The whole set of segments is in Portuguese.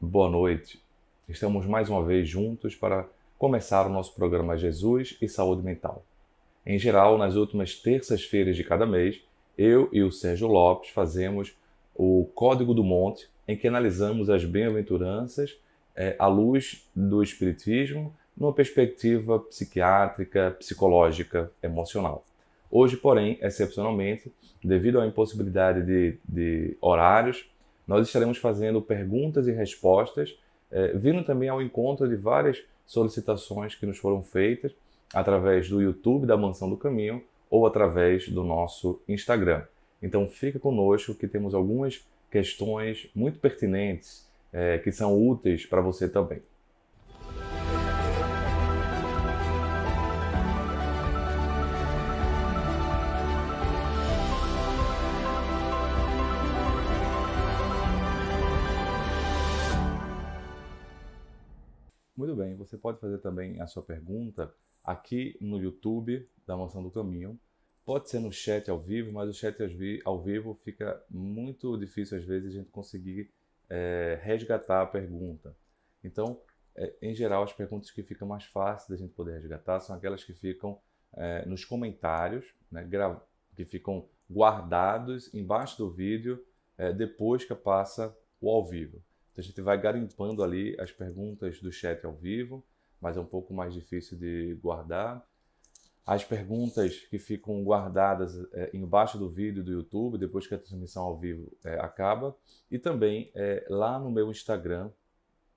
Boa noite. Estamos mais uma vez juntos para começar o nosso programa Jesus e Saúde Mental. Em geral, nas últimas terças-feiras de cada mês, eu e o Sérgio Lopes fazemos o Código do Monte, em que analisamos as bem-aventuranças à luz do Espiritismo, numa perspectiva psiquiátrica, psicológica, emocional. Hoje, porém, excepcionalmente, devido à impossibilidade de horários, nós estaremos fazendo perguntas e respostas, vindo também ao encontro de várias solicitações que nos foram feitas através do YouTube da Mansão do Caminho ou através do nosso Instagram. Então fica conosco que temos algumas questões muito pertinentes que são úteis para você também. Muito bem, você pode fazer também a sua pergunta aqui no YouTube da Mansão do Caminho. Pode ser no chat ao vivo, mas o chat ao vivo fica muito difícil às vezes a gente conseguir resgatar a pergunta. Então, em geral, as perguntas que ficam mais fáceis da gente poder resgatar são aquelas que ficam nos comentários, né, que ficam guardados embaixo do vídeo depois que passa o ao vivo. Então, a gente vai garimpando ali as perguntas do chat ao vivo, mas é um pouco mais difícil de guardar. As perguntas que ficam guardadas embaixo do vídeo do YouTube, depois que a transmissão ao vivo acaba. E também lá no meu Instagram,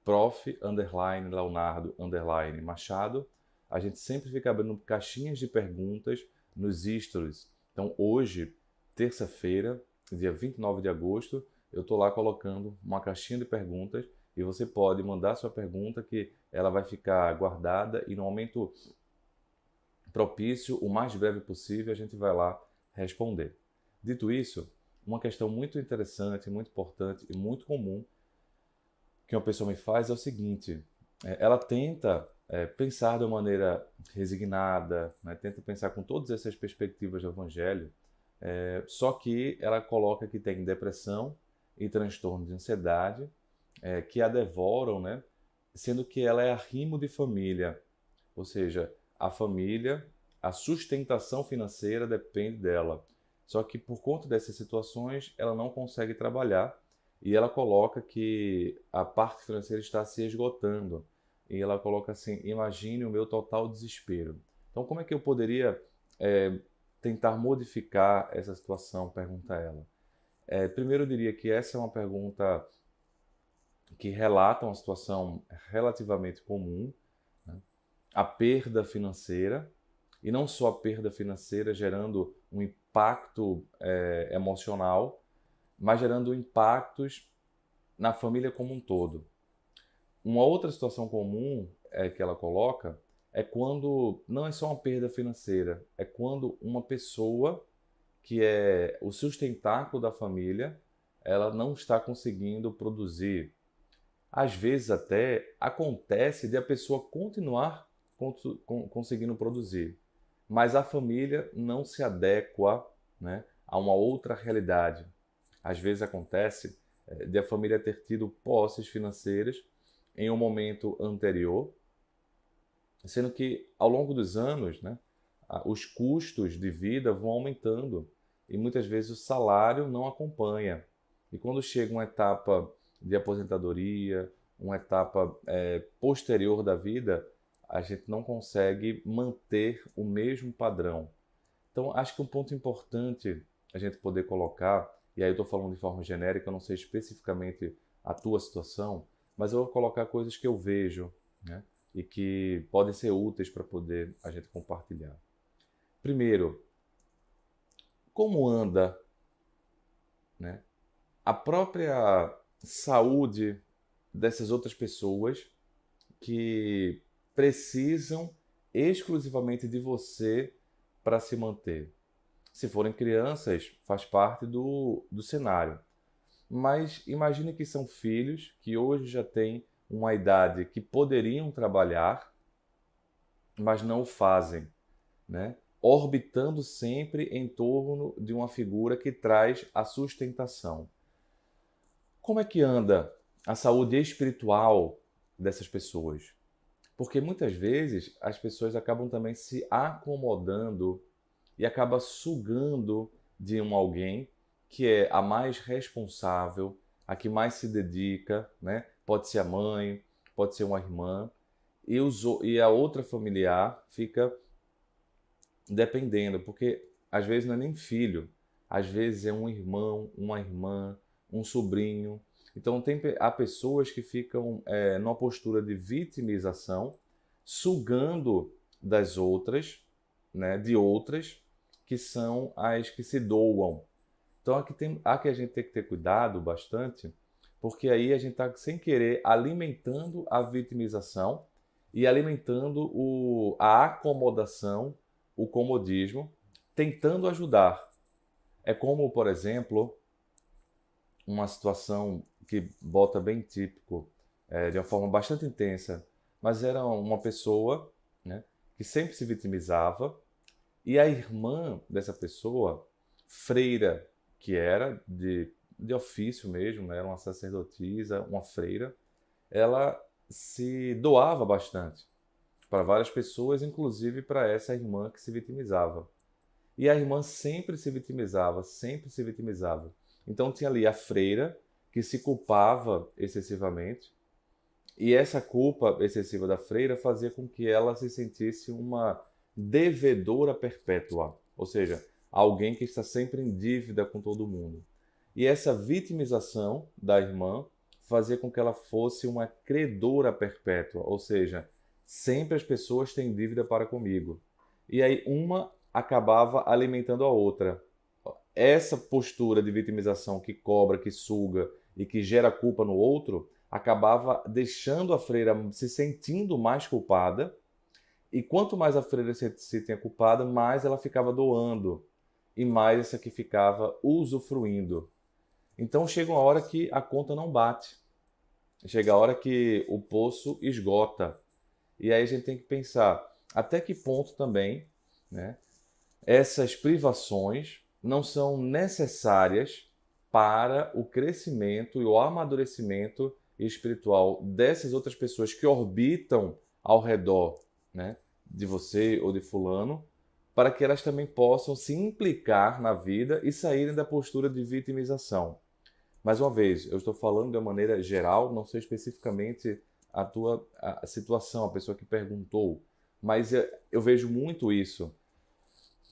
prof_Leonardo_Machado, a gente sempre fica abrindo caixinhas de perguntas nos stories. Então hoje, terça-feira, dia 29 de agosto, eu estou lá colocando uma caixinha de perguntas e você pode mandar sua pergunta que ela vai ficar guardada e no momento propício, o mais breve possível, a gente vai lá responder. Dito isso, uma questão muito interessante, muito importante e muito comum que uma pessoa me faz é o seguinte: ela tenta pensar de uma maneira resignada, né, tenta pensar com todas essas perspectivas do Evangelho, só que ela coloca que tem depressão e transtorno de ansiedade que a devoram, né, sendo que ela é arrimo de família, ou seja, a família, a sustentação financeira depende dela. Só que por conta dessas situações, ela não consegue trabalhar e ela coloca que a parte financeira está se esgotando. E ela coloca assim: imagine o meu total desespero. Então, como é que eu poderia tentar modificar essa situação? Pergunta ela. Primeiro, eu diria que essa é uma pergunta que relata uma situação relativamente comum, né? A perda financeira, e não só a perda financeira gerando um impacto emocional, mas gerando impactos na família como um todo. Uma outra situação comum que ela coloca é quando não é só uma perda financeira, é quando uma pessoa que é o sustentáculo da família, ela não está conseguindo produzir. Às vezes até acontece de a pessoa continuar conseguindo produzir, mas a família não se adequa, né, a uma outra realidade. Às vezes acontece de a família ter tido posses financeiras em um momento anterior, sendo que ao longo dos anos, né, os custos de vida vão aumentando e muitas vezes o salário não acompanha. E quando chega uma etapa de aposentadoria, uma etapa posterior da vida, a gente não consegue manter o mesmo padrão. Então, acho que um ponto importante a gente poder colocar, e aí eu estou falando de forma genérica, eu não sei especificamente a tua situação, mas eu vou colocar coisas que eu vejo, né, e que podem ser úteis para poder a gente compartilhar. Primeiro, como anda, né, a própria saúde dessas outras pessoas que precisam exclusivamente de você para se manter. Se forem crianças, faz parte do cenário. Mas imagine que são filhos que hoje já têm uma idade que poderiam trabalhar, mas não o fazem, né? Orbitando sempre em torno de uma figura que traz a sustentação. Como é que anda a saúde espiritual dessas pessoas. Porque muitas vezes as pessoas acabam também se acomodando e acaba sugando de alguém que é a mais responsável, a que mais se dedica, né? Pode ser a mãe, pode ser uma irmã, e a outra familiar fica dependendo, porque às vezes não é nem filho, às vezes é um irmão, uma irmã, um sobrinho. Então há pessoas que ficam numa postura de vitimização, sugando das outras, né, de outras, que são as que se doam. Então há que a gente tem que ter cuidado bastante, porque aí a gente está sem querer alimentando a vitimização e alimentando a acomodação, o comodismo, tentando ajudar. É como, por exemplo, uma situação que bota bem típico, de uma forma bastante intensa, mas era uma pessoa, né, que sempre se vitimizava, e a irmã dessa pessoa, freira, que era de ofício mesmo, né, era uma sacerdotisa, uma freira, ela se doava bastante para várias pessoas, inclusive para essa irmã que se vitimizava. E a irmã sempre se vitimizava, sempre se vitimizava. Então tinha ali a freira que se culpava excessivamente, e essa culpa excessiva da freira fazia com que ela se sentisse uma devedora perpétua, ou seja, alguém que está sempre em dívida com todo mundo. E essa vitimização da irmã fazia com que ela fosse uma credora perpétua, ou seja, sempre as pessoas têm dívida para comigo. E aí uma acabava alimentando a outra. Essa postura de vitimização que cobra, que suga e que gera culpa no outro, acabava deixando a freira se sentindo mais culpada, e quanto mais a freira se tinha culpada, mais ela ficava doando, e mais essa que ficava usufruindo. Então chega uma hora que a conta não bate, chega a hora que o poço esgota, e aí a gente tem que pensar até que ponto também, né, essas privações não são necessárias para o crescimento e o amadurecimento espiritual dessas outras pessoas que orbitam ao redor, né, de você ou de fulano, para que elas também possam se implicar na vida e saírem da postura de vitimização. Mais uma vez, eu estou falando de uma maneira geral, não sei especificamente a situação, a pessoa que perguntou, mas eu vejo muito isso.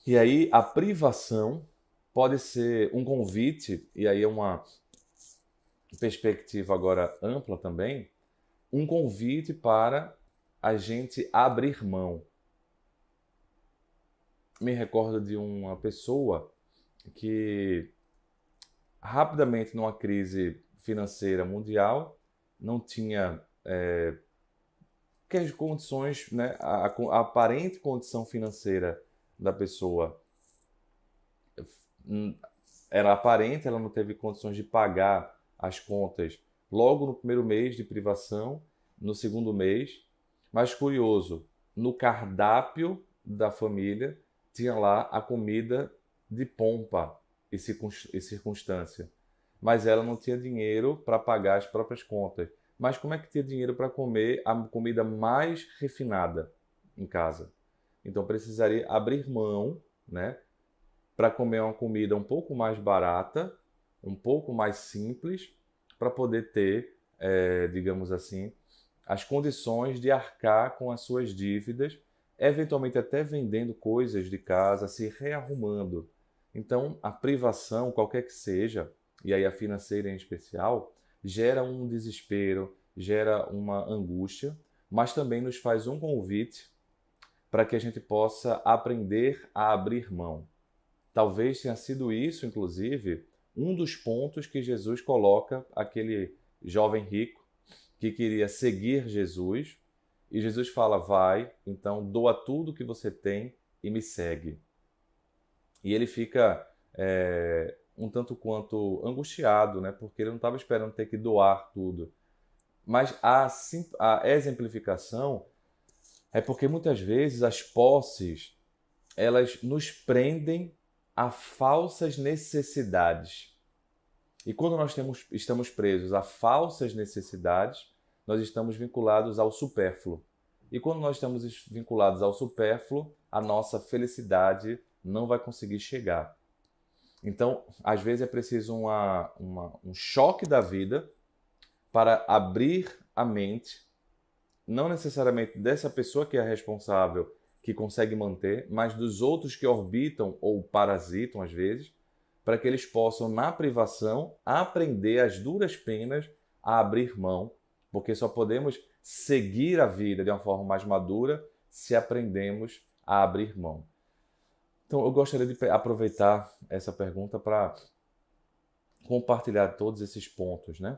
E aí a privação pode ser um convite, e aí é uma perspectiva agora ampla também, um convite para a gente abrir mão. Me recordo de uma pessoa que rapidamente numa crise financeira mundial não tinha que as condições, né, a aparente condição financeira da pessoa era aparente, ela não teve condições de pagar as contas logo no primeiro mês de privação, no segundo mês. Mas curioso, no cardápio da família tinha lá a comida de pompa e circunstância. Mas ela não tinha dinheiro para pagar as próprias contas. Mas como é que tinha dinheiro para comer a comida mais refinada em casa? Então precisaria abrir mão, né, para comer uma comida um pouco mais barata, um pouco mais simples, para poder ter, digamos assim, as condições de arcar com as suas dívidas, eventualmente até vendendo coisas de casa, se rearrumando. Então, a privação, qualquer que seja, e aí a financeira em especial, gera um desespero, gera uma angústia, mas também nos faz um convite para que a gente possa aprender a abrir mão. Talvez tenha sido isso, inclusive, um dos pontos que Jesus coloca aquele jovem rico que queria seguir Jesus, e Jesus fala: vai, então doa tudo que você tem e me segue. E ele fica um tanto quanto angustiado, né? Porque ele não estava esperando ter que doar tudo. Mas a exemplificação é porque muitas vezes as posses elas nos prendem a falsas necessidades. E quando nós estamos presos a falsas necessidades, nós estamos vinculados ao supérfluo. E quando nós estamos vinculados ao supérfluo, a nossa felicidade não vai conseguir chegar. Então, às vezes é preciso um choque da vida para abrir a mente, não necessariamente dessa pessoa que é responsável, que consegue manter, mas dos outros que orbitam ou parasitam às vezes, para que eles possam, na privação, aprender as duras penas a abrir mão, porque só podemos seguir a vida de uma forma mais madura se aprendemos a abrir mão. Então, eu gostaria de aproveitar essa pergunta para compartilhar todos esses pontos, né?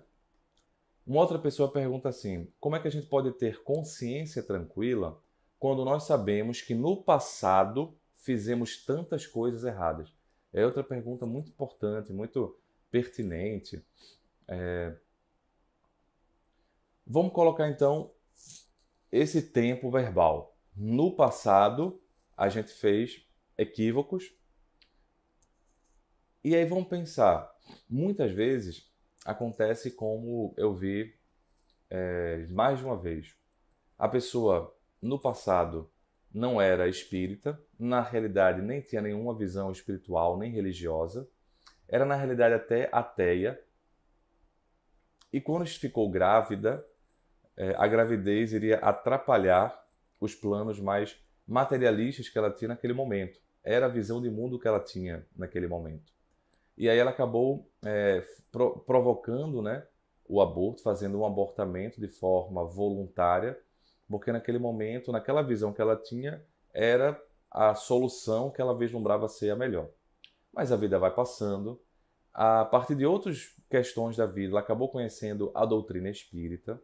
Uma outra pessoa pergunta assim: como é que a gente pode ter consciência tranquila quando nós sabemos que no passado fizemos tantas coisas erradas? É outra pergunta muito importante, muito pertinente. Vamos colocar então esse tempo verbal. No passado, a gente fez equívocos. E aí vamos pensar, muitas vezes acontece como eu vi mais de uma vez. A pessoa, no passado, não era espírita, na realidade nem tinha nenhuma visão espiritual nem religiosa, era na realidade até ateia, e quando ficou grávida, a gravidez iria atrapalhar os planos mais materialistas que ela tinha naquele momento. Era a visão de mundo que ela tinha naquele momento. E aí ela acabou provocando, né, o aborto, fazendo um abortamento de forma voluntária, porque naquele momento, naquela visão que ela tinha, era a solução que ela vislumbrava ser a melhor. Mas a vida vai passando. A partir de outras questões da vida, ela acabou conhecendo a doutrina espírita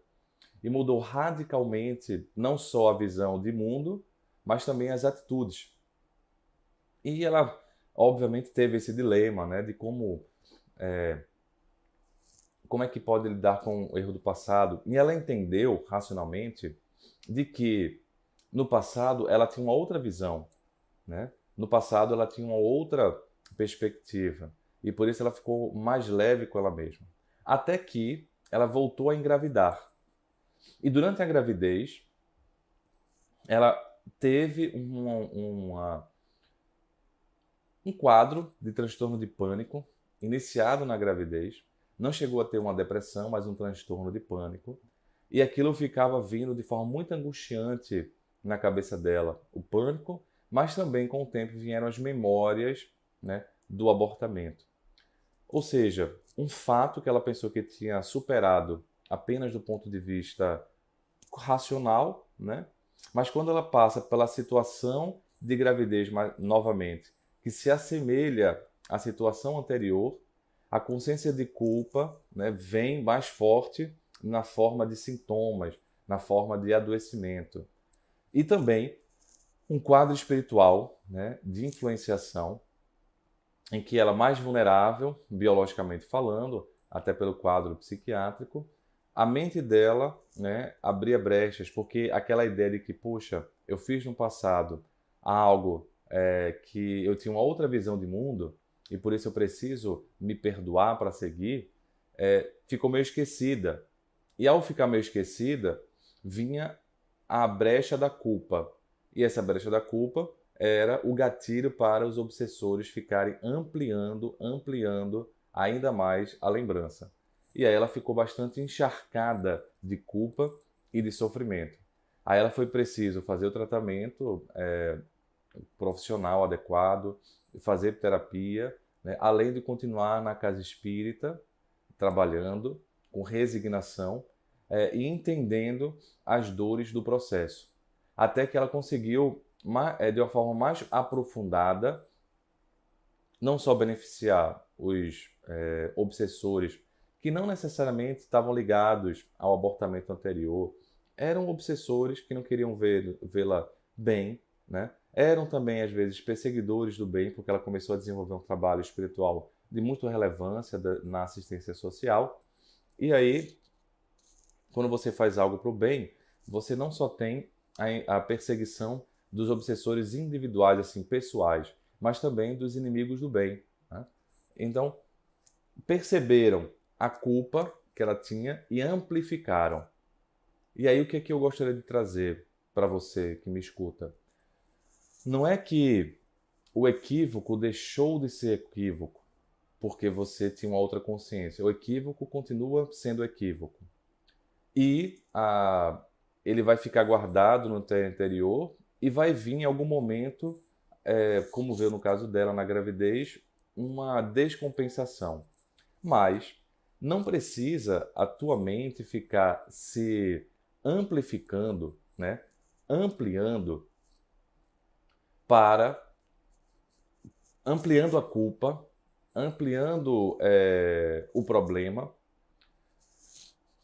e mudou radicalmente não só a visão de mundo, mas também as atitudes. E ela, obviamente, teve esse dilema, né, de como é que pode lidar com o erro do passado. E ela entendeu racionalmente de que no passado ela tinha uma outra visão, né? No passado ela tinha uma outra perspectiva e por isso ela ficou mais leve com ela mesma. Até que ela voltou a engravidar. E durante a gravidez ela teve um quadro de transtorno de pânico iniciado na gravidez. Não chegou a ter uma depressão, mas um transtorno de pânico. E aquilo ficava vindo de forma muito angustiante na cabeça dela, o pânico, mas também com o tempo vieram as memórias, né, do abortamento. Ou seja, um fato que ela pensou que tinha superado apenas do ponto de vista racional, né? Mas quando ela passa pela situação de gravidez novamente, que se assemelha à situação anterior, a consciência de culpa, né, vem mais forte na forma de sintomas, na forma de adoecimento. E também um quadro espiritual, né, de influenciação, em que ela é mais vulnerável, biologicamente falando, até pelo quadro psiquiátrico, a mente dela, né, abria brechas, porque aquela ideia de que, puxa, eu fiz no passado algo que eu tinha uma outra visão de mundo, e por isso eu preciso me perdoar para seguir, ficou meio esquecida. E ao ficar meio esquecida, vinha a brecha da culpa. E essa brecha da culpa era o gatilho para os obsessores ficarem ampliando ainda mais a lembrança. E aí ela ficou bastante encharcada de culpa e de sofrimento. Aí ela foi preciso fazer o tratamento profissional adequado, fazer terapia, né, além de continuar na casa espírita, trabalhando com resignação e entendendo as dores do processo. Até que ela conseguiu, de uma forma mais aprofundada, não só beneficiar os obsessores que não necessariamente estavam ligados ao abortamento anterior, eram obsessores que não queriam vê-la bem, né? Eram também, às vezes, perseguidores do bem, porque ela começou a desenvolver um trabalho espiritual de muita relevância na assistência social. E aí, quando você faz algo para o bem, você não só tem a perseguição dos obsessores individuais, assim, pessoais, mas também dos inimigos do bem, né? Então, perceberam a culpa que ela tinha e amplificaram. E aí o que é que eu gostaria de trazer para você que me escuta? Não é que o equívoco deixou de ser equívoco porque você tinha uma outra consciência. O equívoco continua sendo equívoco. E ele vai ficar guardado no teu interior e vai vir em algum momento, como veio no caso dela na gravidez, uma descompensação. Mas não precisa a tua mente ficar se amplificando, né? Ampliando para ampliando a culpa, ampliando o problema,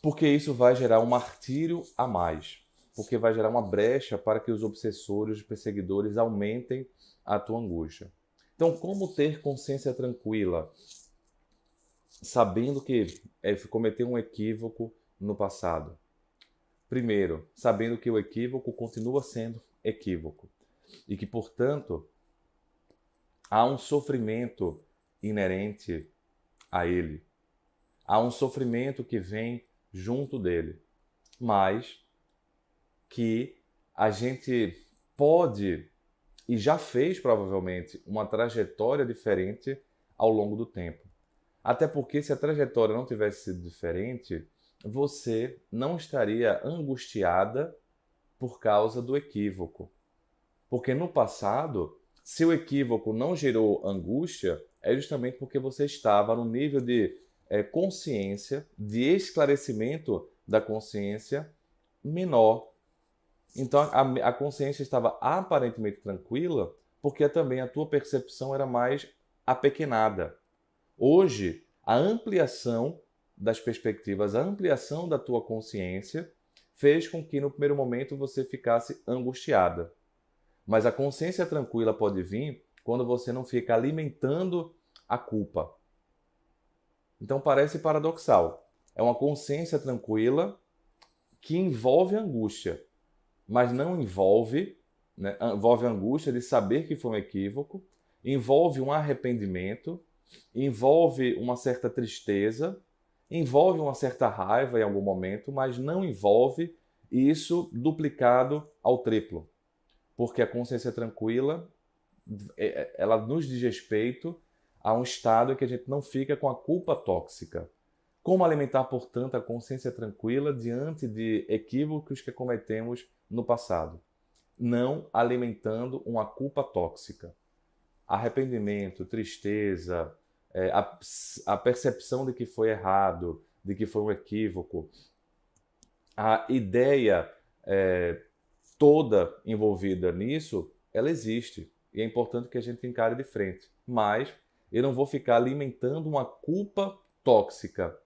porque isso vai gerar um martírio a mais, porque vai gerar uma brecha para que os obsessores, os perseguidores aumentem a tua angústia. Então, como ter consciência tranquila, sabendo que cometeu um equívoco no passado? Primeiro, sabendo que o equívoco continua sendo equívoco e que, portanto, há um sofrimento inerente a ele. Há um sofrimento que vem junto dele, mas que a gente pode e já fez provavelmente uma trajetória diferente ao longo do tempo. Até porque se a trajetória não tivesse sido diferente, você não estaria angustiada por causa do equívoco. Porque no passado, se o equívoco não gerou angústia, é justamente porque você estava no nível de consciência, de esclarecimento da consciência menor. Então a consciência estava aparentemente tranquila, porque também a tua percepção era mais apequenada. Hoje, a ampliação das perspectivas, a ampliação da tua consciência fez com que no primeiro momento você ficasse angustiada. Mas a consciência tranquila pode vir quando você não fica alimentando a culpa. Então parece paradoxal. É uma consciência tranquila que envolve angústia, mas não envolve, né, envolve a angústia de saber que foi um equívoco, envolve um arrependimento, envolve uma certa tristeza, envolve uma certa raiva em algum momento, mas não envolve isso duplicado ao triplo. Porque a consciência tranquila, ela nos diz respeito a um estado em que a gente não fica com a culpa tóxica. Como alimentar, portanto, a consciência tranquila diante de equívocos que cometemos no passado? Não alimentando uma culpa tóxica. Arrependimento, tristeza, a percepção de que foi errado, de que foi um equívoco, a ideia toda envolvida nisso, ela existe. E é importante que a gente encare de frente. Mas eu não vou ficar alimentando uma culpa tóxica,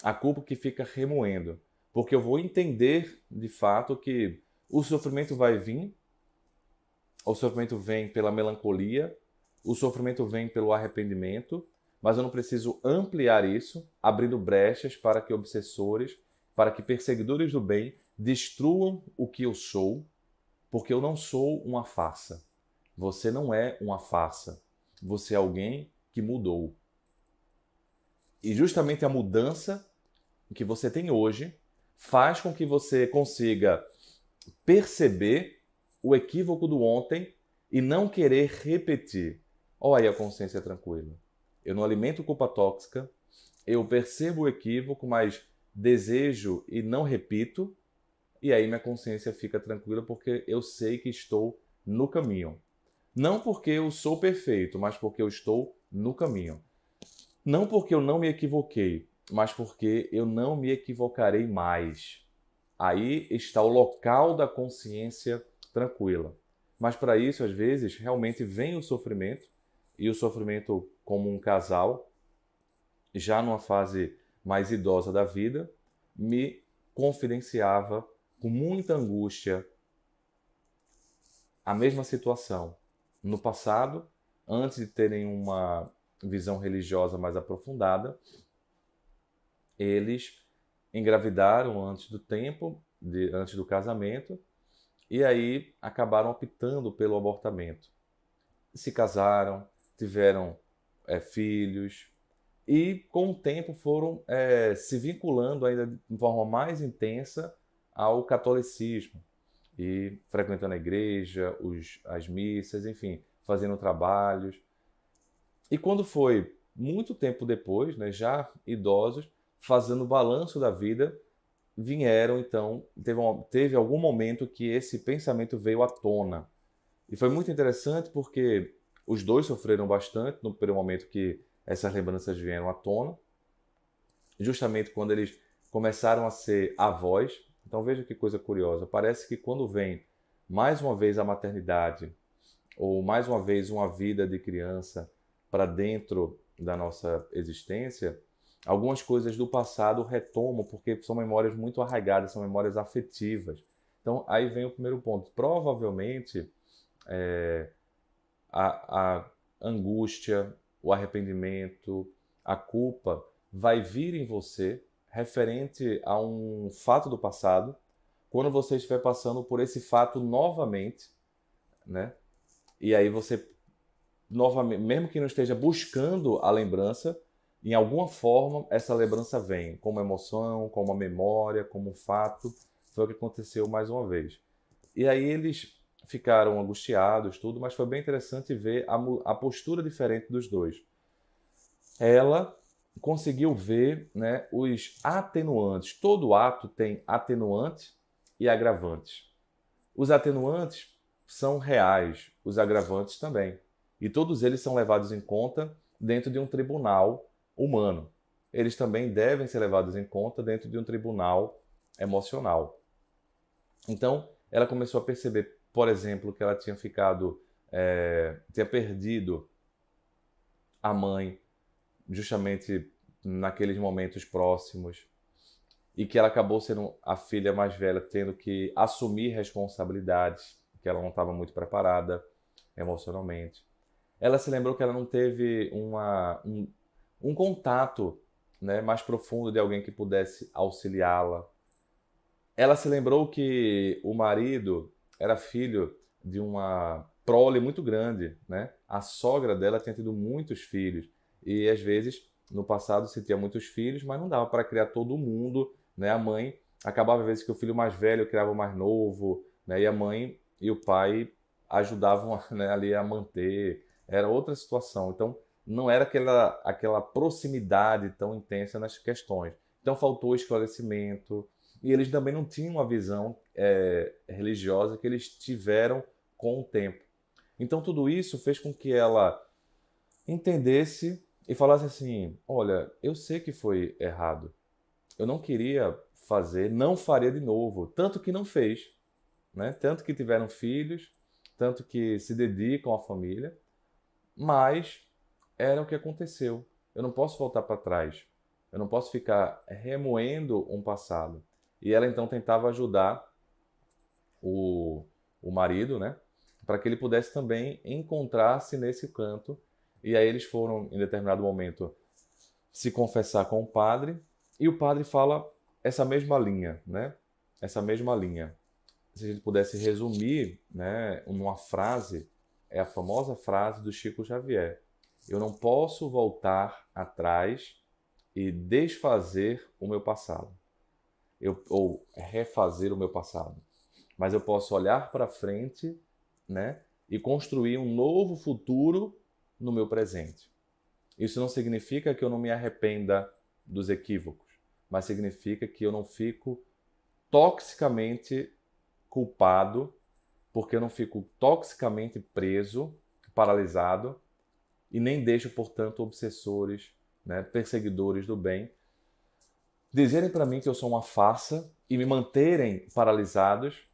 a culpa que fica remoendo. Porque eu vou entender, de fato, que o sofrimento vai vir, o sofrimento vem pela melancolia, o sofrimento vem pelo arrependimento, mas eu não preciso ampliar isso, abrindo brechas para que obsessores, para que perseguidores do bem destruam o que eu sou, porque eu não sou uma farsa. Você não é uma farsa. Você é alguém que mudou. E justamente a mudança que você tem hoje faz com que você consiga perceber o equívoco do ontem e não querer repetir. Olha aí a consciência tranquila. Eu não alimento culpa tóxica, eu percebo o equívoco, mas desejo e não repito, e aí minha consciência fica tranquila porque eu sei que estou no caminho. Não porque eu sou perfeito, mas porque eu estou no caminho. Não porque eu não me equivoquei, mas porque eu não me equivocarei mais. Aí está o local da consciência tranquila. Mas para isso, às vezes, realmente vem o sofrimento, e o sofrimento como um casal, já numa fase mais idosa da vida, me confidenciava com muita angústia a mesma situação. No passado, antes de terem uma visão religiosa mais aprofundada, eles engravidaram antes do tempo, antes do casamento, e aí acabaram optando pelo abortamento. Se casaram, tiveram filhos, e com o tempo foram se vinculando ainda de forma mais intensa ao catolicismo e frequentando a igreja, as missas, enfim, fazendo trabalhos. E quando foi muito tempo depois, né, já idosos, fazendo o balanço da vida, vieram então, teve algum momento que esse pensamento veio à tona. E foi muito interessante porque os dois sofreram bastante no primeiro momento que essas lembranças vieram à tona, justamente quando eles começaram a ser avós. Então veja que coisa curiosa, parece que quando vem mais uma vez a maternidade, ou mais uma vez uma vida de criança para dentro da nossa existência, algumas coisas do passado retomam, porque são memórias muito arraigadas, são memórias afetivas. Então aí vem o primeiro ponto. Provavelmente a angústia, o arrependimento, a culpa vai vir em você referente a um fato do passado, quando você estiver passando por esse fato novamente, né? E aí você novamente, mesmo que não esteja buscando a lembrança, em alguma forma essa lembrança vem, como emoção, como uma memória, como um fato. Foi o que aconteceu mais uma vez. E aí eles ficaram angustiados, tudo, mas foi bem interessante ver a postura diferente dos dois. Ela conseguiu ver, né, os atenuantes. Todo ato tem atenuante e agravantes. Os atenuantes são reais, os agravantes também. E todos eles são levados em conta dentro de um tribunal humano. Eles também devem ser levados em conta dentro de um tribunal emocional. Então, ela começou a perceber, por exemplo, que ela tinha tinha perdido a mãe justamente naqueles momentos próximos e que ela acabou sendo a filha mais velha, tendo que assumir responsabilidades que ela não estava muito preparada emocionalmente. Ela se lembrou que ela não teve um contato, né, mais profundo de alguém que pudesse auxiliá-la. Ela se lembrou que o marido era filho de uma prole muito grande, né? A sogra dela tinha tido muitos filhos e às vezes no passado se tinha muitos filhos, mas não dava para criar todo mundo, né? A mãe acabava às vezes que o filho mais velho criava o mais novo, né? E a mãe e o pai ajudavam, né, ali a manter. Era outra situação. Então não era aquela proximidade tão intensa nas questões. Então faltou esclarecimento, e eles também não tinham uma visão religiosa que eles tiveram com o tempo. Então tudo isso fez com que ela entendesse e falasse assim: olha, eu sei que foi errado. Eu não queria fazer, não faria de novo. Tanto que não fez, né? Tanto que tiveram filhos, tanto que se dedicam à família, mas era o que aconteceu. Eu não posso voltar para trás. Eu não posso ficar remoendo um passado. E ela então tentava ajudar o, o marido, né? Para que ele pudesse também encontrar-se nesse canto. E aí eles foram, em determinado momento, se confessar com o padre. E o padre fala essa mesma linha, né? Essa mesma linha. Se a gente pudesse resumir, né, numa frase, é a famosa frase do Chico Xavier: eu não posso voltar atrás e desfazer o meu passado, ou refazer o meu passado, mas eu posso olhar para frente, né, e construir um novo futuro no meu presente. Isso não significa que eu não me arrependa dos equívocos, mas significa que eu não fico toxicamente culpado, porque eu não fico toxicamente preso, paralisado, e nem deixo, portanto, obsessores, né, perseguidores do bem, dizerem para mim que eu sou uma farsa e me manterem paralisados,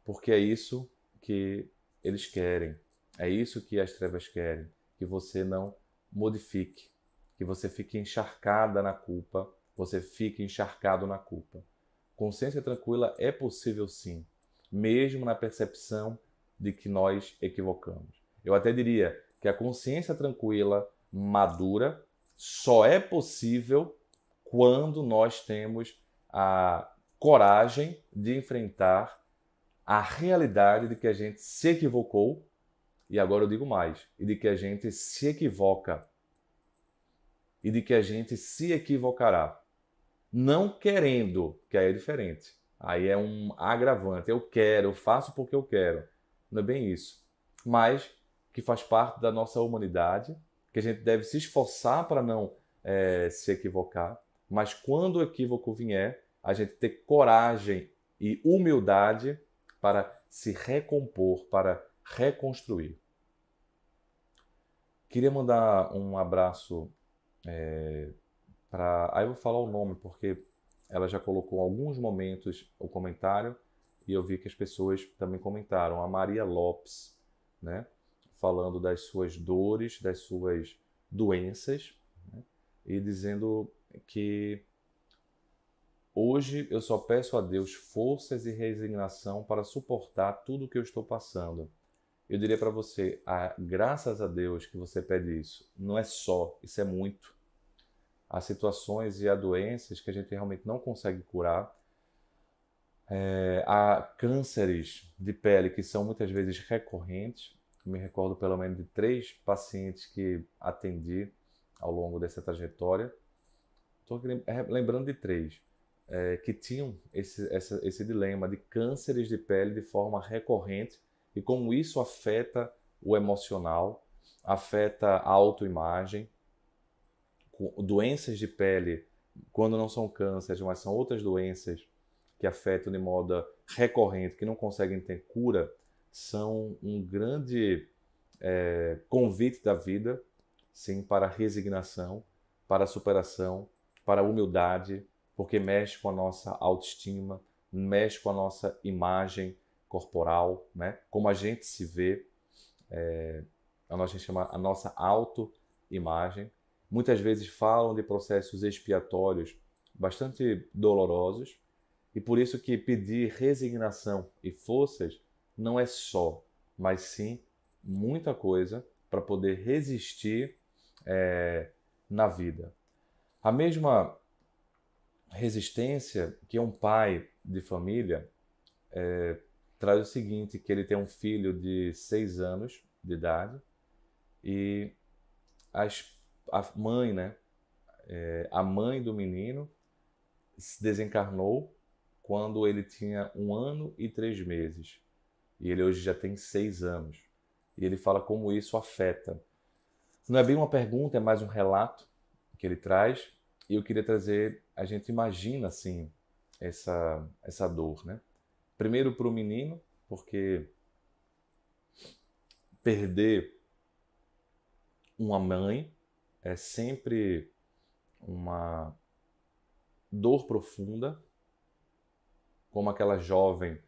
porque é isso que eles querem. É isso que as trevas querem, que você não modifique, que você fique encharcada na culpa, você fique encharcado na culpa. Consciência tranquila é possível sim, mesmo na percepção de que nós equivocamos. Eu até diria que a consciência tranquila, madura, só é possível quando nós temos a coragem de enfrentar a realidade de que a gente se equivocou, e agora eu digo mais, e de que a gente se equivoca. e de que a gente se equivocará. Não querendo, que aí é diferente. Aí é um agravante. Eu quero, eu faço porque eu quero. Não é bem isso. Mas que faz parte da nossa humanidade, que a gente deve se esforçar para não se equivocar. Mas quando o equívoco vier, a gente ter coragem e humildade para se recompor, para reconstruir. Queria mandar um abraço para. Aí eu vou falar o nome, porque ela já colocou em alguns momentos o comentário e eu vi que as pessoas também comentaram. A Maria Lopes, né? Falando das suas dores, das suas doenças, né? E dizendo que hoje eu só peço a Deus forças e resignação para suportar tudo o que eu estou passando. Eu diria para você, graças a Deus que você pede isso. Não é só, isso é muito. Há situações e há doenças que a gente realmente não consegue curar. Há cânceres de pele que são muitas vezes recorrentes. Me recordo pelo menos de 3 pacientes que atendi ao longo dessa trajetória. Estou lembrando de 3 que tinham esse dilema de cânceres de pele de forma recorrente e como isso afeta o emocional, afeta a autoimagem, doenças de pele, quando não são cânceres, mas são outras doenças que afetam de modo recorrente, que não conseguem ter cura, são um grande convite da vida, sim, para a resignação, para a superação, para a humildade, porque mexe com a nossa autoestima, mexe com a nossa imagem corporal, né? Como a gente se vê, a gente chama a nossa autoimagem. Muitas vezes falam de processos expiatórios bastante dolorosos e por isso que pedir resignação e forças não é só, mas sim muita coisa para poder resistir na vida. A mesma resistência que um pai de família traz o seguinte, que ele tem um filho de 6 anos de idade e a mãe, né, a mãe do menino se desencarnou quando ele tinha 1 ano e 3 meses. E ele hoje já tem 6 anos. E ele fala como isso afeta. Não é bem uma pergunta, é mais um relato que ele traz. E eu queria trazer, a gente imagina assim, essa dor, né? Primeiro para o menino, porque perder uma mãe é sempre uma dor profunda, como aquela jovem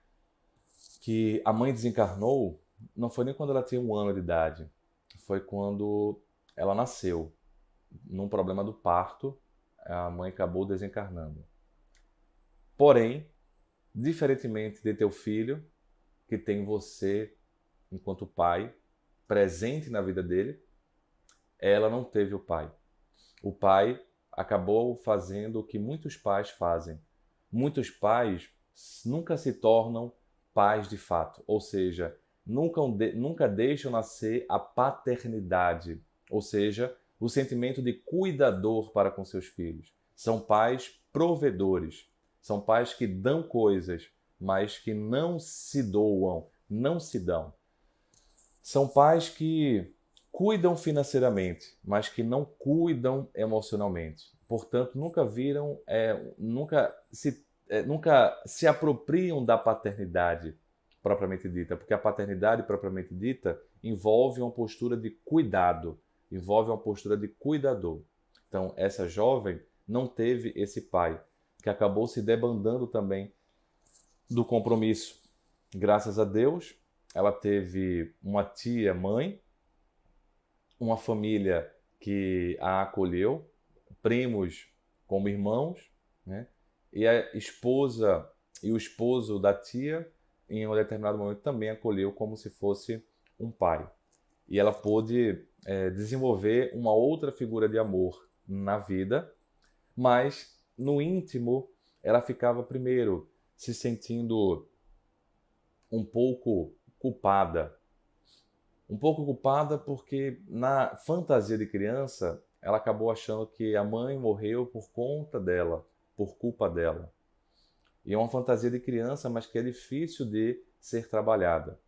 que a mãe desencarnou, não foi nem quando ela tinha 1 ano de idade, foi quando ela nasceu. Num problema do parto, a mãe acabou desencarnando. Porém, diferentemente de teu filho, que tem você, enquanto pai, presente na vida dele, ela não teve o pai. O pai acabou fazendo o que muitos pais fazem. Muitos pais nunca se tornam pais de fato, ou seja, nunca deixam nascer a paternidade, ou seja, o sentimento de cuidador para com seus filhos. São pais provedores, são pais que dão coisas, mas que não se doam, não se dão. São pais que cuidam financeiramente, mas que não cuidam emocionalmente. Portanto, nunca se apropriam da paternidade propriamente dita, porque a paternidade propriamente dita envolve uma postura de cuidado, envolve uma postura de cuidador. Então, essa jovem não teve esse pai, que acabou se debandando também do compromisso. Graças a Deus, ela teve uma tia-mãe, uma família que a acolheu, primos como irmãos, né? E a esposa e o esposo da tia, em um determinado momento, também acolheu como se fosse um pai. E ela pôde desenvolver uma outra figura de amor na vida, mas no íntimo ela ficava primeiro se sentindo um pouco culpada. Um pouco culpada porque na fantasia de criança ela acabou achando que a mãe morreu por conta dela, por culpa dela. E é uma fantasia de criança, mas que é difícil de ser trabalhada.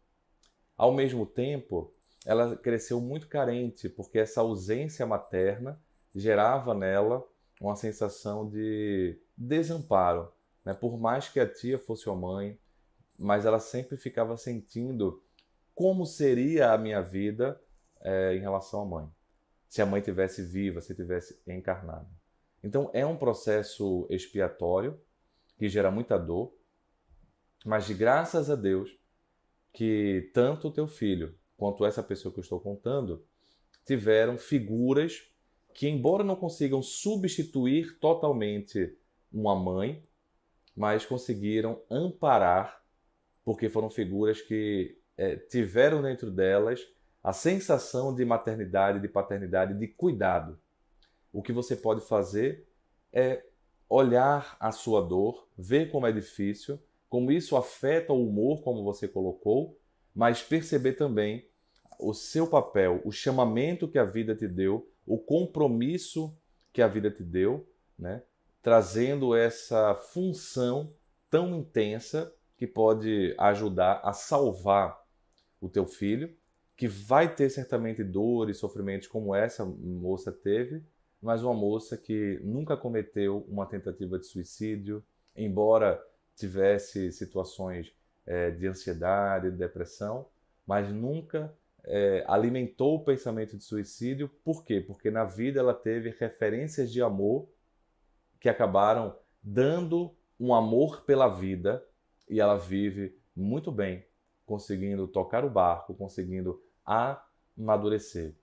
Ao mesmo tempo, ela cresceu muito carente, porque essa ausência materna gerava nela uma sensação de desamparo, né? Por mais que a tia fosse a mãe, mas ela sempre ficava sentindo como seria a minha vida em relação à mãe, se a mãe tivesse viva, se tivesse encarnada. Então é um processo expiatório que gera muita dor, mas de graças a Deus que tanto o teu filho quanto essa pessoa que eu estou contando tiveram figuras que, embora não consigam substituir totalmente uma mãe, mas conseguiram amparar, porque foram figuras que tiveram dentro delas a sensação de maternidade, de paternidade, de cuidado. O que você pode fazer é olhar a sua dor, ver como é difícil, como isso afeta o humor, como você colocou, mas perceber também o seu papel, o chamamento que a vida te deu, o compromisso que a vida te deu, né? Trazendo essa função tão intensa que pode ajudar a salvar o teu filho, que vai ter certamente dores e sofrimentos como essa moça teve, mas uma moça que nunca cometeu uma tentativa de suicídio, embora tivesse situações de ansiedade, de depressão, mas nunca alimentou o pensamento de suicídio. Por quê? Porque na vida ela teve referências de amor que acabaram dando um amor pela vida e ela vive muito bem, conseguindo tocar o barco, conseguindo amadurecer.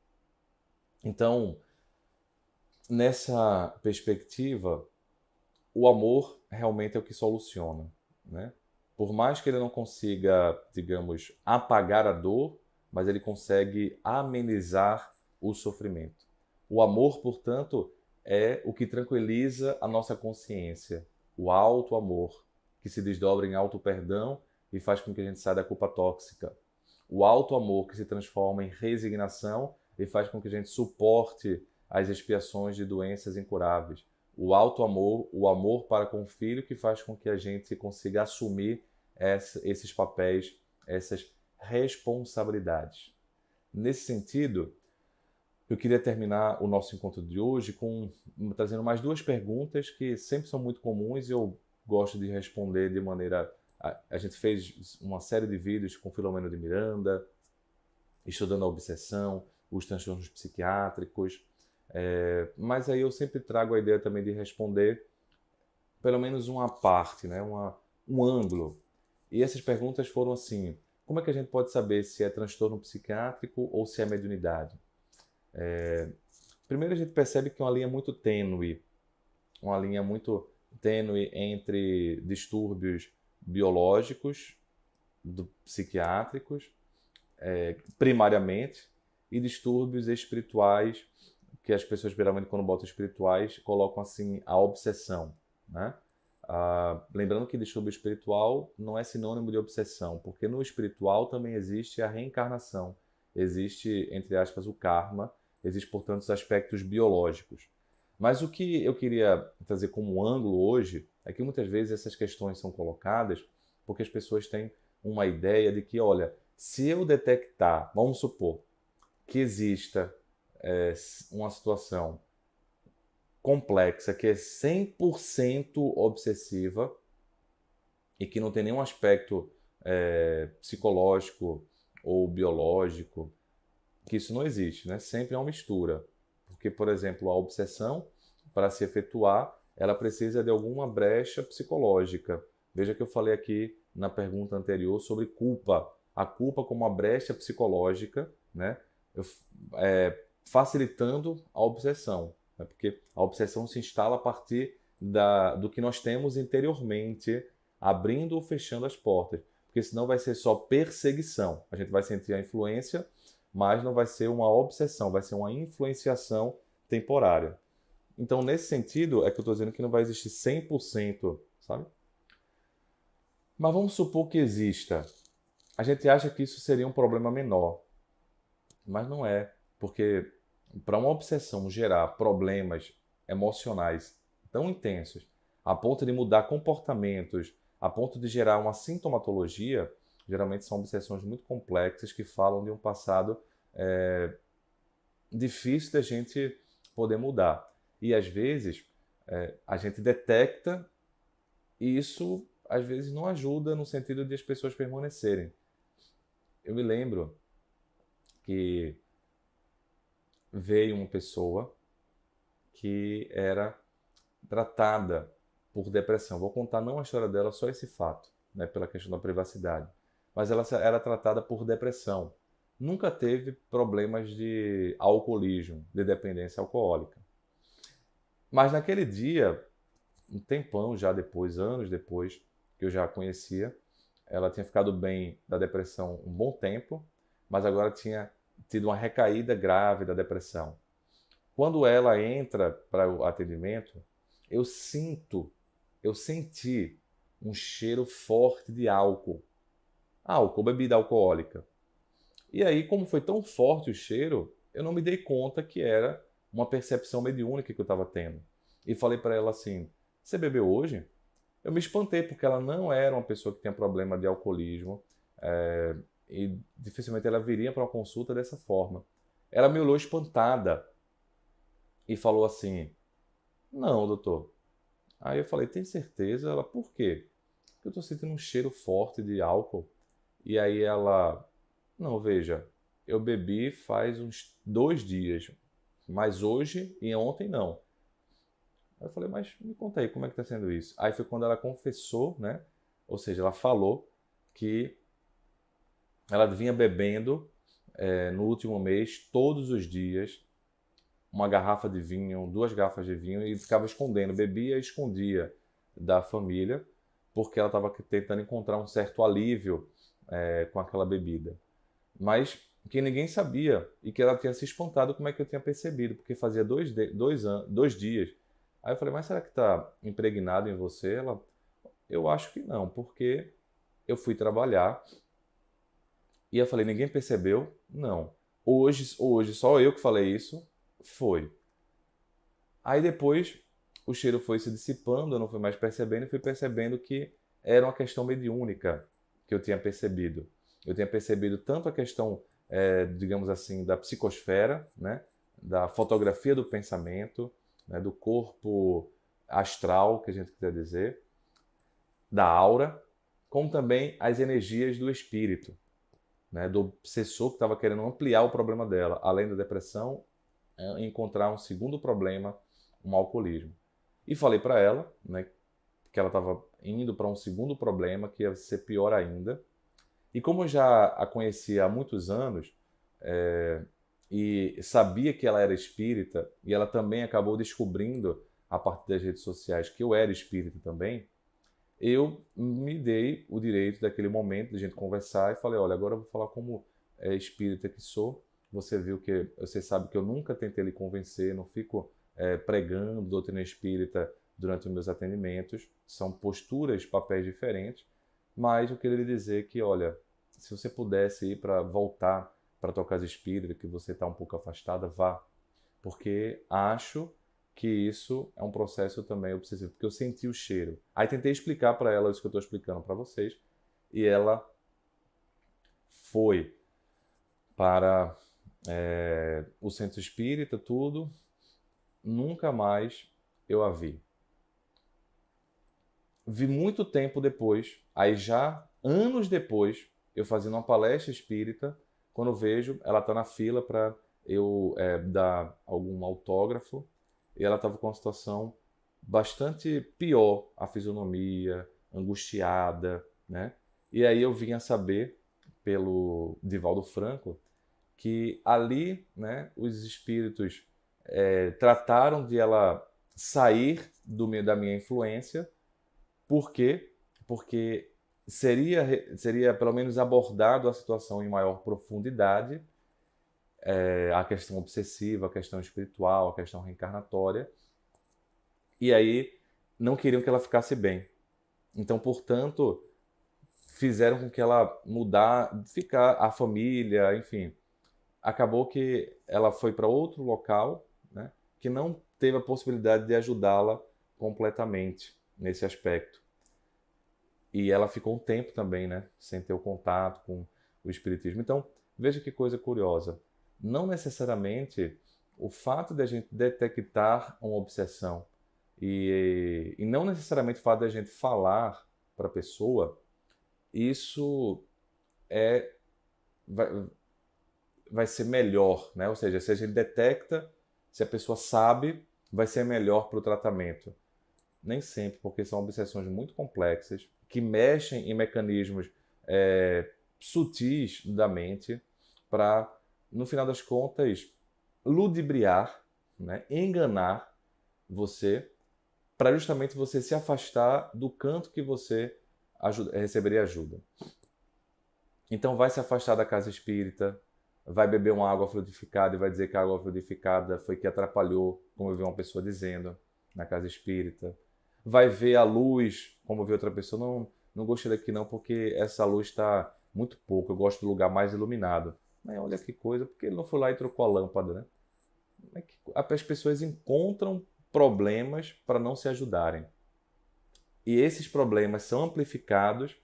Então, nessa perspectiva, o amor realmente é o que soluciona, né? Por mais que ele não consiga, digamos, apagar a dor, mas ele consegue amenizar o sofrimento. O amor, portanto, é o que tranquiliza a nossa consciência. O alto amor, que se desdobra em alto perdão e faz com que a gente saia da culpa tóxica. O alto amor, que se transforma em resignação e faz com que a gente suporte as expiações de doenças incuráveis. O alto amor, o amor para com o filho, que faz com que a gente consiga assumir esses papéis, essas responsabilidades. Nesse sentido, eu queria terminar o nosso encontro de hoje trazendo mais duas perguntas que sempre são muito comuns e eu gosto de responder de maneira... A gente fez uma série de vídeos com Filomeno de Miranda, estudando a obsessão, os transtornos psiquiátricos, mas aí eu sempre trago a ideia também de responder pelo menos uma parte, né? Um ângulo. E essas perguntas foram assim: como é que a gente pode saber se é transtorno psiquiátrico ou se é mediunidade? Primeiro a gente percebe que é uma linha muito tênue entre distúrbios biológicos, psiquiátricos, primariamente, e distúrbios espirituais, que as pessoas geralmente quando botam espirituais colocam assim a obsessão, né? Lembrando que distúrbio espiritual não é sinônimo de obsessão, porque no espiritual também existe a reencarnação, existe, entre aspas, o karma, existe, portanto, os aspectos biológicos. Mas o que eu queria trazer como ângulo hoje é que muitas vezes essas questões são colocadas porque as pessoas têm uma ideia de que, olha, se eu detectar, vamos supor, que exista uma situação complexa que é 100% obsessiva e que não tem nenhum aspecto psicológico ou biológico, que isso não existe, né? Sempre é uma mistura. Porque, por exemplo, a obsessão, para se efetuar, ela precisa de alguma brecha psicológica. Veja que eu falei aqui na pergunta anterior sobre culpa. A culpa como uma brecha psicológica, né? Facilitando a obsessão. Né? Porque a obsessão se instala a partir do que nós temos interiormente, abrindo ou fechando as portas. Porque senão vai ser só perseguição. A gente vai sentir a influência, mas não vai ser uma obsessão, vai ser uma influenciação temporária. Então, nesse sentido, é que eu estou dizendo que não vai existir 100%, sabe? Mas vamos supor que exista. A gente acha que isso seria um problema menor, mas não é, porque para uma obsessão gerar problemas emocionais tão intensos, a ponto de mudar comportamentos, a ponto de gerar uma sintomatologia, geralmente são obsessões muito complexas que falam de um passado difícil da gente poder mudar. E às vezes a gente detecta e isso às vezes não ajuda no sentido de as pessoas permanecerem. Eu me lembro que veio uma pessoa que era tratada por depressão. Vou contar não a história dela, só esse fato, né, pela questão da privacidade. Mas ela era tratada por depressão. Nunca teve problemas de alcoolismo, de dependência alcoólica. Mas naquele dia, um tempão já depois, anos depois, que eu já a conhecia, ela tinha ficado bem da depressão um bom tempo, mas agora tinha tido uma recaída grave da depressão. Quando ela entra para o atendimento, eu senti um cheiro forte de álcool. Álcool, bebida alcoólica. E aí, como foi tão forte o cheiro, eu não me dei conta que era uma percepção mediúnica que eu estava tendo. E falei para ela assim: você bebeu hoje? Eu me espantei, porque ela não era uma pessoa que tinha problema de alcoolismo, e dificilmente ela viria para uma consulta dessa forma. Ela me olhou espantada e falou assim: não, doutor. Aí eu falei: tem certeza? Ela: por quê? Porque eu estou sentindo um cheiro forte de álcool. E aí ela: não, veja, eu bebi faz uns 2 dias, mas hoje e ontem não. Aí eu falei: mas me conta aí, como é que está sendo isso? Aí foi quando ela confessou, né? Ou seja, ela falou que ela vinha bebendo no último mês, todos os dias, uma garrafa de vinho, 2 garrafas de vinho, e ficava escondendo, bebia e escondia da família, porque ela estava tentando encontrar um certo alívio com aquela bebida. Mas que ninguém sabia, e que ela tinha se espantado como é que eu tinha percebido, porque fazia 2 dias. Aí eu falei: mas será que está impregnado em você? Ela: eu acho que não, porque eu fui trabalhar e eu falei: ninguém percebeu? Não. Hoje só eu que falei isso? Foi. Aí depois o cheiro foi se dissipando, eu não fui mais percebendo, e fui percebendo que era uma questão mediúnica que eu tinha percebido. Eu tinha percebido tanto a questão, digamos assim, da psicosfera, né, da fotografia do pensamento, né, do corpo astral, que a gente quiser dizer, da aura, como também as energias do espírito, né, do obsessor que estava querendo ampliar o problema dela, além da depressão, encontrar um segundo problema, um alcoolismo. E falei para ela, né, que ela estava indo para um segundo problema que ia ser pior ainda. E como eu já a conhecia há muitos anos, e sabia que ela era espírita, e ela também acabou descobrindo a partir das redes sociais que eu era espírita também, eu me dei o direito daquele momento de a gente conversar e falei: olha, agora eu vou falar como espírita que sou. Você sabe que eu nunca tentei lhe convencer, não fico pregando doutrina espírita durante os meus atendimentos. São posturas, papéis diferentes, mas eu queria lhe dizer que, olha, se você pudesse ir para voltar para a tua casa espírita, que você está um pouco afastada, vá, porque acho que isso é um processo também obsessivo, porque eu senti o cheiro. Aí tentei explicar para ela isso que eu estou explicando para vocês, e ela foi para o centro espírita, tudo. Nunca mais eu a vi. Vi muito tempo depois, aí já anos depois, eu fazendo uma palestra espírita, quando eu vejo, ela está na fila para eu dar algum autógrafo, e ela estava com uma situação bastante pior, a fisionomia, angustiada, né? E aí eu vim a saber, pelo Divaldo Franco, que ali, né, os espíritos trataram de ela sair da minha influência. Por quê? Porque seria pelo menos abordado a situação em maior profundidade, a questão obsessiva, a questão espiritual, a questão reencarnatória, e aí não queriam que ela ficasse bem. Então, portanto, fizeram com que ela ficar a família, enfim, acabou que ela foi para outro local, né, que não teve a possibilidade de ajudá-la completamente nesse aspecto. E ela ficou um tempo também, né, sem ter o contato com o espiritismo. Então, veja que coisa curiosa. Não necessariamente o fato de a gente detectar uma obsessão e não necessariamente o fato de a gente falar para a pessoa, isso é vai, vai ser melhor, né? Ou seja, se a gente detecta, se a pessoa sabe, vai ser melhor para o tratamento. Nem sempre, porque são obsessões muito complexas, que mexem em mecanismos sutis da mente para, no final das contas, ludibriar, né? Enganar você, para justamente você se afastar do canto que você receberia ajuda. Então vai se afastar da casa espírita, vai beber uma água fluidificada e vai dizer que a água fluidificada foi que atrapalhou, como eu vi uma pessoa dizendo, na casa espírita. Vai ver a luz, como eu vi outra pessoa, não gostei daqui não, porque essa luz está muito pouco, eu gosto do lugar mais iluminado. Mas olha que coisa, porque ele não foi lá e trocou a lâmpada, né? As pessoas encontram problemas para não se ajudarem. E esses problemas são amplificados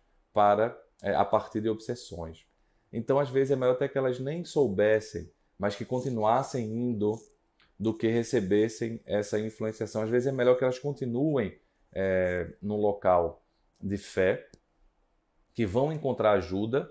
a partir de obsessões. Então, às vezes, é melhor até que elas nem soubessem, mas que continuassem indo do que recebessem essa influenciação. Às vezes, é melhor que elas continuem num local de fé, que vão encontrar ajuda,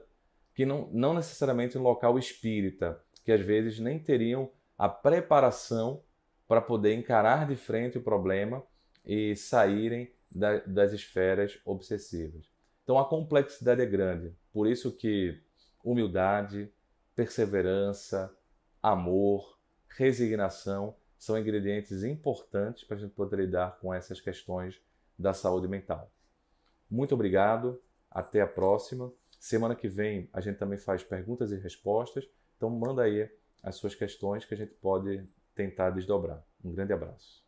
que não necessariamente um local espírita, que às vezes nem teriam a preparação para poder encarar de frente o problema e saírem das esferas obsessivas. Então a complexidade é grande, por isso que humildade, perseverança, amor, resignação são ingredientes importantes para a gente poder lidar com essas questões da saúde mental. Muito obrigado, até a próxima. Semana que vem a gente também faz perguntas e respostas, então manda aí as suas questões que a gente pode tentar desdobrar. Um grande abraço.